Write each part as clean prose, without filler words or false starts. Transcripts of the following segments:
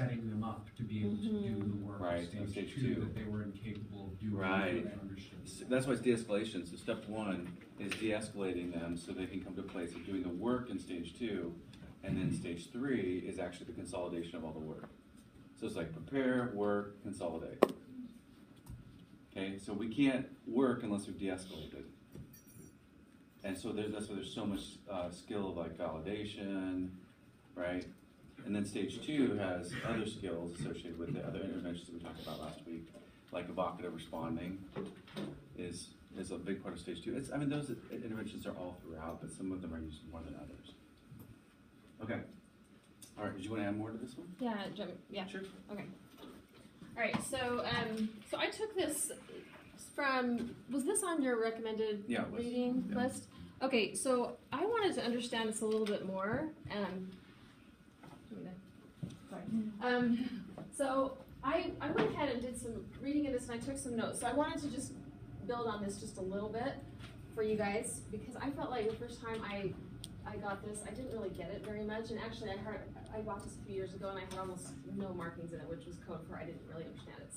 setting them up to be able to do the work. Right, Stage two, that they were incapable of doing. Right. What I understood. So that's why it's de-escalation. So step one is de-escalating them so they can come to a place of doing the work in stage two, and then stage three is actually the consolidation of all the work. So it's like prepare, work, consolidate. Okay, so we can't work unless we've de-escalated. And so that's why there's so much skill of like validation, right? And then stage two has other skills associated with the other interventions that we talked about last week, like evocative responding is a big part of stage two. I mean, those interventions are all throughout, but some of them are used more than others. Okay. All right, did you want to add more to this one? Yeah. Sure. Okay. All right, so I took this from, was this on your recommended reading list? Okay, so I wanted to understand this a little bit more. So I went ahead and did some reading of this and I took some notes. So I wanted to just build on this just a little bit for you guys because I felt like the first time I got this, I didn't really get it very much. And actually I bought this a few years ago and I had almost no markings in it, which was code for I didn't really understand it.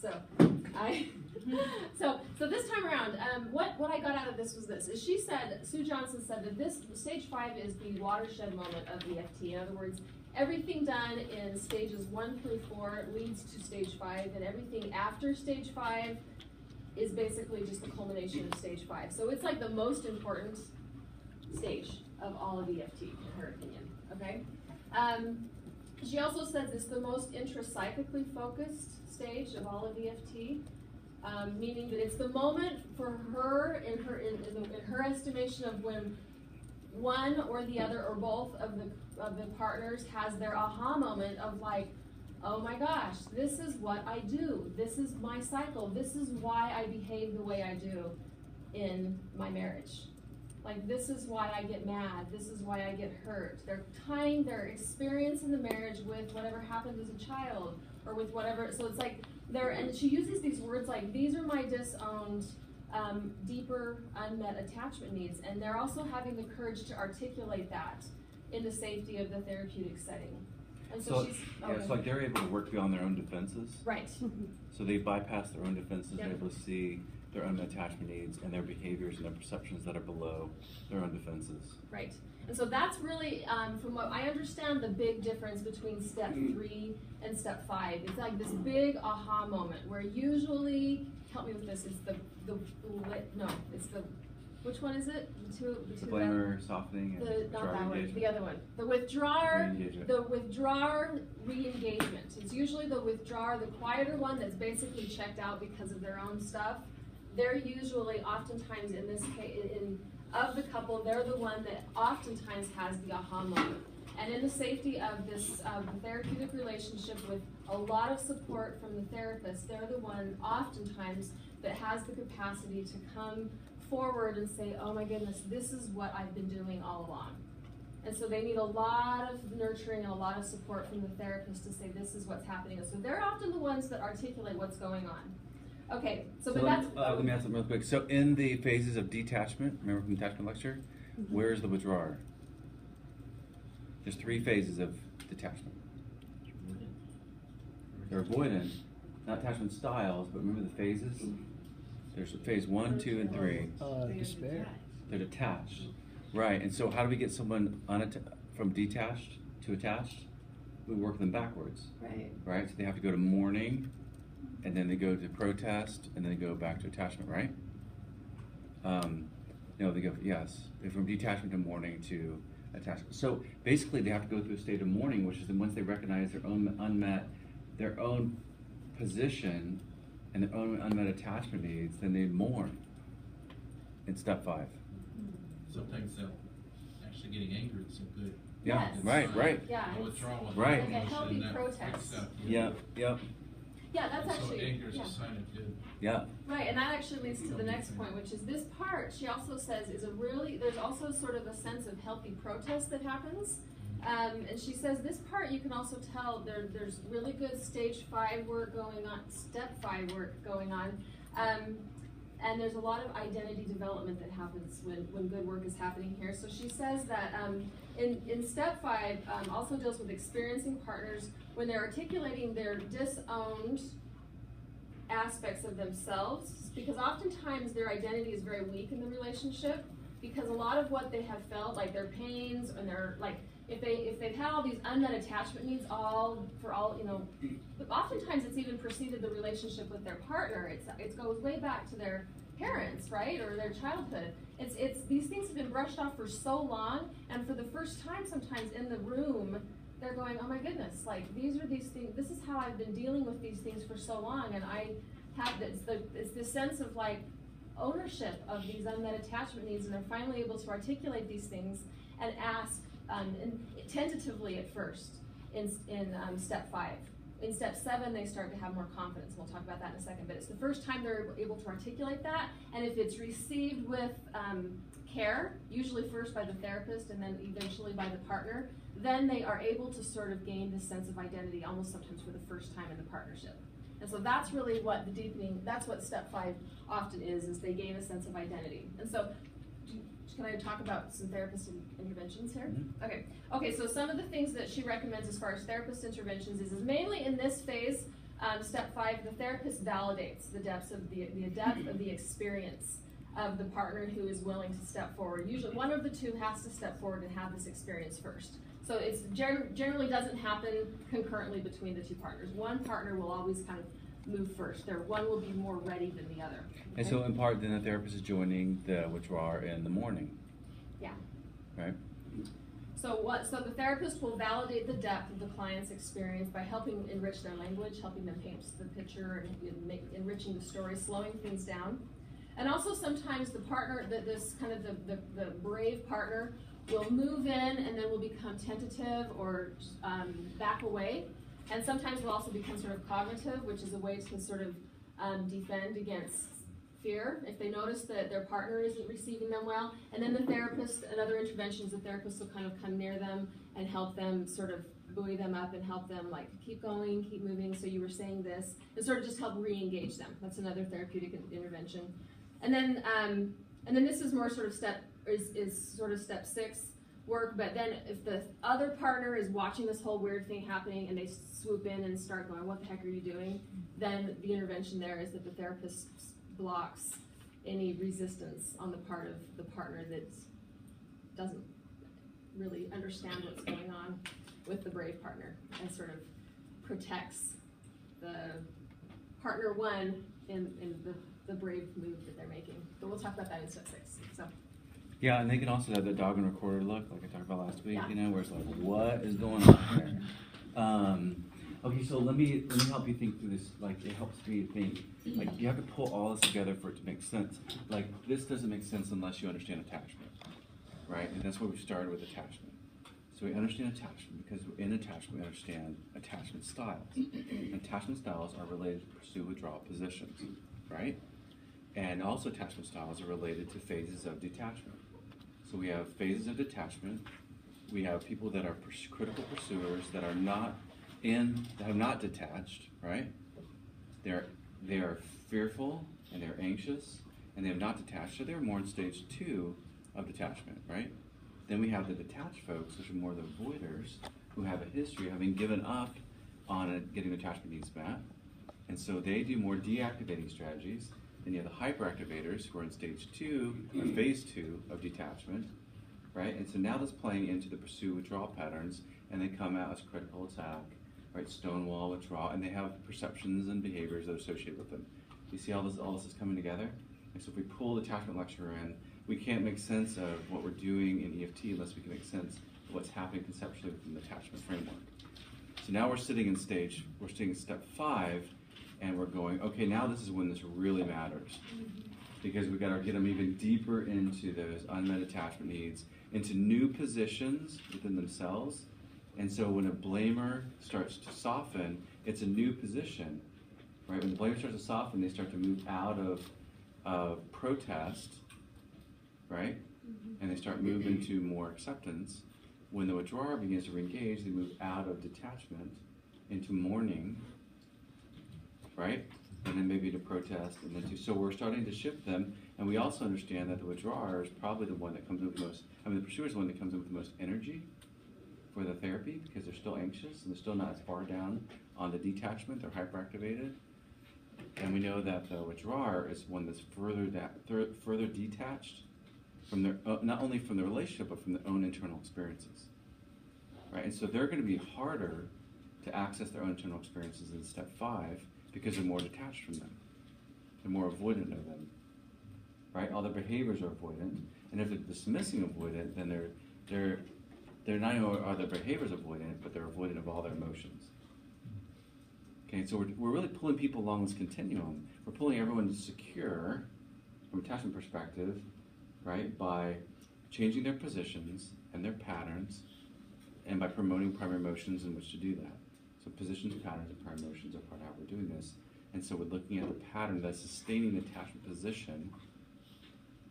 So this time around, what I got out of this was this. Is Sue Johnson said that this stage 5 is the watershed moment of EFT. In other words, everything done in stages 1 through 4 leads to stage 5, and everything after stage 5 is basically just the culmination of stage 5. So it's like the most important stage of all of EFT, in her opinion. Okay. She also says it's the most intracyclically focused stage of all of EFT, meaning that it's the moment for her, in her estimation, of when one or the other or both of the partners has their aha moment of like, oh my gosh, this is what I do. This is my cycle. This is why I behave the way I do in my marriage. Like, this is why I get mad. This is why I get hurt. They're tying their experience in the marriage with whatever happened as a child or with whatever. So it's like and she uses these words like, these are my disowned, deeper, unmet attachment needs. And they're also having the courage to articulate that in the safety of the therapeutic setting. And so she's... it's like they're able to work beyond their own defenses. Right. So they bypass their own defenses, they're able to see their unmet attachment needs and their behaviors and their perceptions that are below their own defenses. Right. And so that's really, from what I understand, the big difference between step 3 and step 5. It's like this big aha moment where usually, help me with this, it's which one is it? The blamer, softening, and not that one, engagement. the other one. The withdrawer re-engagement. It's usually the withdrawer, the quieter one that's basically checked out because of their own stuff. They're usually, oftentimes in this case, of the couple, they're the one that oftentimes has the aha moment. And in the safety of this therapeutic relationship with a lot of support from the therapist, they're the one oftentimes that has the capacity to come forward and say, oh my goodness, this is what I've been doing all along. And so they need a lot of nurturing and a lot of support from the therapist to say, this is what's happening. So they're often the ones that articulate what's going on. Okay, but that's... let me ask something real quick. So in the phases of detachment, remember from the detachment lecture, where's the withdrawer? There's 3 phases of detachment. They're avoidant, not attachment styles, but remember the phases? There's phase 1, 2, and 3. Despair. They're detached. Right, and so how do we get someone from detached to attached? We work them backwards. Right, so they have to go to mourning, and then they go to protest, and then they go back to attachment, right? No, they go, yes, they're from detachment to mourning to attachment. So basically they have to go through a state of mourning, which is then once they recognize their own their own position and their own unmet attachment needs, then they mourn in step 5. Sometimes they'll actually getting angry is a good. Yeah, Yes. right. Yeah, withdrawal. Right. Like a healthy protest. Yep. Yeah, that's actually... So anger is a sign of good. Yeah. Right, and that actually leads to the next point, which is this part, she also says, is there's also sort of a sense of healthy protest that happens. And she says this part you can also tell there's really good stage 5 work going on, step 5 work going on. And there's a lot of identity development that happens when good work is happening here. So she says that In step 5, also deals with experiencing partners when they're articulating their disowned aspects of themselves, because oftentimes their identity is very weak in the relationship, because a lot of what they have felt, like their pains and their, like, if they've had all these unmet attachment needs oftentimes it's even preceded the relationship with their partner. It goes way back to their parents, right, or their childhood. It's these things have been brushed off for so long, and for the first time sometimes in the room, they're going, oh my goodness, like these things, this is how I've been dealing with these things for so long, and I have it's this sense of like ownership of these unmet attachment needs, and they're finally able to articulate these things and ask, and tentatively at first in step 5. In step 7, they start to have more confidence. We'll talk about that in a second, but it's the first time they're able to articulate that, and if it's received with care, usually first by the therapist and then eventually by the partner, then they are able to sort of gain this sense of identity almost sometimes for the first time in the partnership. And so that's really what the deepening, that's what step 5 often is they gain a sense of identity. And so, can I talk about some therapist interventions here? Mm-hmm. Okay, so some of the things that she recommends as far as therapist interventions is mainly in this phase, step 5, the therapist validates the depth of the experience of the partner who is willing to step forward. Usually one of the two has to step forward and have this experience first. So it's generally doesn't happen concurrently between the two partners. One partner will always kind of move first. One will be more ready than the other. Okay? And so in part, then the therapist is joining the withdrawal in the morning. Yeah. Right? So the therapist will validate the depth of the client's experience by helping enrich their language, helping them paint the picture, and enriching the story, slowing things down. And also sometimes the partner, the brave partner, will move in and then will become tentative or back away. And sometimes will also become sort of cognitive, which is a way to sort of defend against fear if they notice that their partner isn't receiving them well. And then the therapist and other interventions, the therapist will kind of come near them and help them sort of buoy them up and help them like keep going, keep moving. So you were saying this, and sort of just help re-engage them. That's another therapeutic intervention. And then this is more sort of step 6 work, but then if the other partner is watching this whole weird thing happening and they swoop in and start going, what the heck are you doing? Then the intervention there is that the therapist blocks any resistance on the part of the partner that doesn't really understand what's going on with the brave partner, and sort of protects the partner 1 in the brave move that they're making. But we'll talk about that in step 6. So. Yeah, and they can also have the dog and recorder look, like I talked about last week, Yeah. where it's like, what is going on here? Okay, so let me help you think through this. Like, it helps me think. Like, you have to pull all this together for it to make sense. Like, this doesn't make sense unless you understand attachment, right? And that's where we started with attachment. So we understand attachment because in attachment we understand attachment styles. Attachment styles are related to pursue-withdrawal positions, right? And also attachment styles are related to phases of detachment. So we have phases of detachment. We have people that are critical pursuers that have not detached, right? They are fearful and they're anxious and they have not detached, so they're more in stage 2 of detachment, right? Then we have the detached folks, which are more the avoiders, who have a history of having given up on getting attachment needs met, and so they do more deactivating strategies. Then you have the hyperactivators who are in stage 2 or phase 2 of detachment, right? And so now that's playing into the pursue-withdrawal patterns, and they come out as critical attack, right? Stonewall, withdrawal, and they have perceptions and behaviors that are associated with them. You see all this is coming together? And so if we pull the attachment lecture in, we can't make sense of what we're doing in EFT unless we can make sense of what's happening conceptually within the attachment framework. So now we're sitting in step 5, and we're going, okay, now this is when this really matters. Because we've got to get them even deeper into those unmet attachment needs, into new positions within themselves. And so when a blamer starts to soften, it's a new position, right? When the blamer starts to soften, they start to move out of protest, right? And they start moving to more acceptance. When the withdrawer begins to reengage, they move out of detachment into mourning, right? and then maybe to protest, and then to, so we're starting to shift them, and we also understand that the withdrawer is probably the one that comes in with the most, the pursuer is the one that comes in with the most energy for the therapy, because they're still anxious, and they're still not as far down on the detachment, they're hyperactivated. And we know that the withdrawer is one that's further detached from their, not only from the relationship, but from their own internal experiences. Right, and so they're gonna be harder to access their own internal experiences in step 5, because they're more detached from them. They're more avoidant of them, right? All their behaviors are avoidant, and if they're dismissing avoidant, then they're not only are their behaviors avoidant, but they're avoidant of all their emotions. Okay, so we're really pulling people along this continuum. We're pulling everyone secure, from an attachment perspective, right, by changing their positions and their patterns, and by promoting primary emotions in which to do that. So positions, patterns, and primary emotions are part of how we're doing this. And so we're looking at the pattern that's sustaining the attachment position,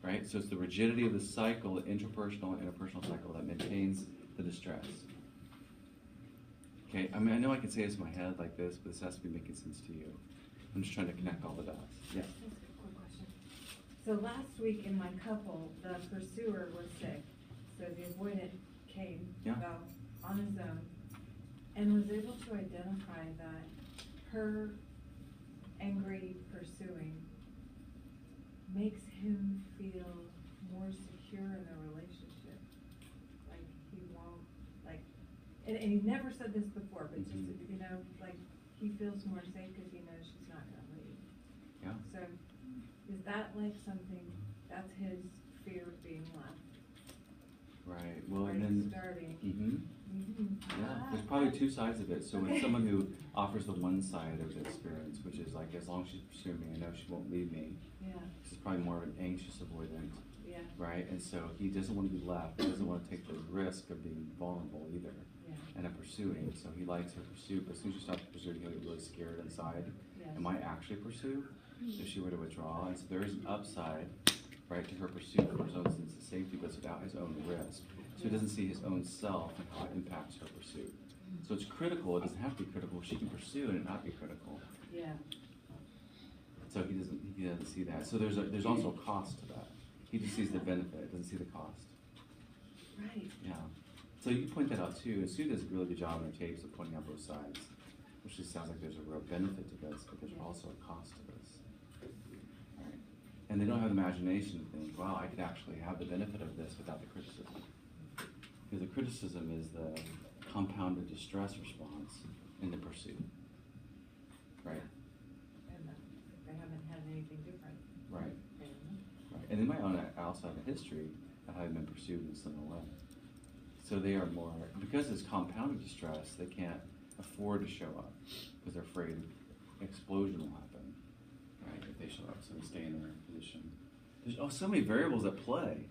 right? So it's the rigidity of the cycle, the interpersonal and interpersonal cycle that maintains the distress. Okay, I mean, I know I can say this in my head like this, but this has to be making sense to you. I'm just trying to connect all the dots. Yeah. One question. So last week in my couple, the pursuer was sick. So the avoidant came about on his own and was able to identify that her angry pursuing makes him feel more secure in the relationship. Like he won't, like, and he never said this before, but just, you know, like he feels more safe because he knows she's not going to leave. Yeah. So is that like something, that's his fear of being left? Right, well, Right, and then, starting. yeah, there's probably two sides of it. So when someone who offers the one side of the experience, which is like, as long as she's pursuing me, I know she won't leave me. Yeah. This is probably more of an anxious avoidant, Yeah. right? And so he doesn't want to be left. He doesn't want to take the risk of being vulnerable either. Yeah. And of pursuing. So he likes her pursuit, but as soon as she stops pursuing, he'll get really scared inside. Yes. Am I actually pursue if she were to withdraw? And so there is an upside, right, to her pursuit for his own sense of safety, but it's without his own risk. So he doesn't see his own self and how it impacts her pursuit. So it's critical. It doesn't have to be critical. She can pursue and it not be critical. Yeah. So he doesn't see that. So there's also a cost to that. He just sees the benefit, doesn't see the cost. Right. Yeah. So you point that out too. And Sue does a really good job in her tapes of pointing out both sides, which just sounds like there's a real benefit to this, but there's also a cost to this. Right. And they don't have the imagination to think, wow, I could actually have the benefit of this without the criticism. Because the criticism is the compounded distress response in the pursuit. Right. And they haven't had anything different. Right. Right. And they might also have a history of having been pursued in a similar way. So they are more, because it's compounded distress, they can't afford to show up because they're afraid an explosion will happen, right, if they show up, so they stay in their position. There's so many variables at play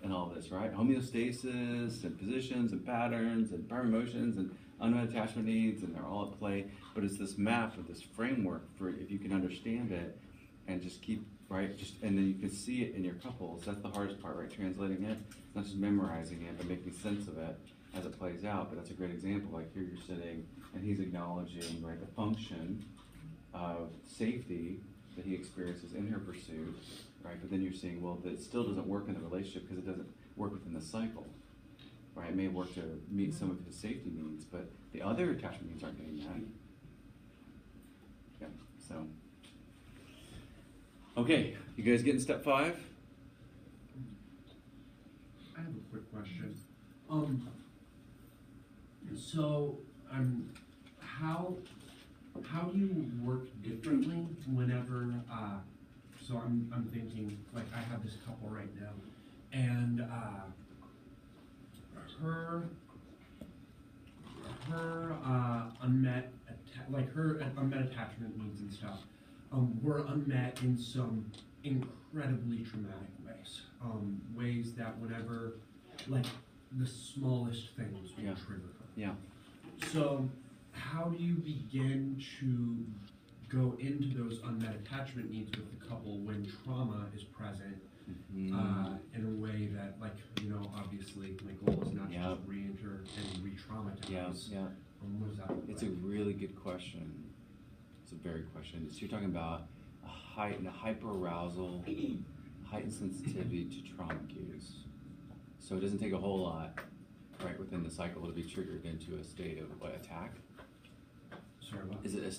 in all this, right? Homeostasis and positions and patterns and primary emotions and unmet attachment needs, and they're all at play, but it's this map of this framework for if you can understand it and just keep, right, and then you can see it in your couples. That's the hardest part, right, translating it, not just memorizing it, but making sense of it as it plays out. But that's a great example, like here you're sitting and he's acknowledging, right, the function of safety that he experiences in her pursuit, right, but then you're seeing, well, that still doesn't work in the relationship because it doesn't work within the cycle, right? It may work to meet some of his safety needs, but the other attachment needs aren't getting met. Yeah, so. Okay, you guys getting step 5? I have a quick question. So how do you work differently whenever? So I'm thinking, like, I have this couple right now, and her unmet attachment needs and stuff were unmet in some incredibly traumatic ways. Ways that whenever, like, the smallest things would trigger her. Yeah. So how do you begin to go into those unmet attachment needs with the couple when trauma is present in a way that, like, you know, obviously my goal is not just re-enter and re-traumatize. Yeah. What does that look It's like? a really good question. It's a very question. So you're talking about a hyperarousal, heightened sensitivity to trauma cues. So it doesn't take a whole lot, right, within the cycle to be triggered into a state of what, attack? Sorry, what? Is it a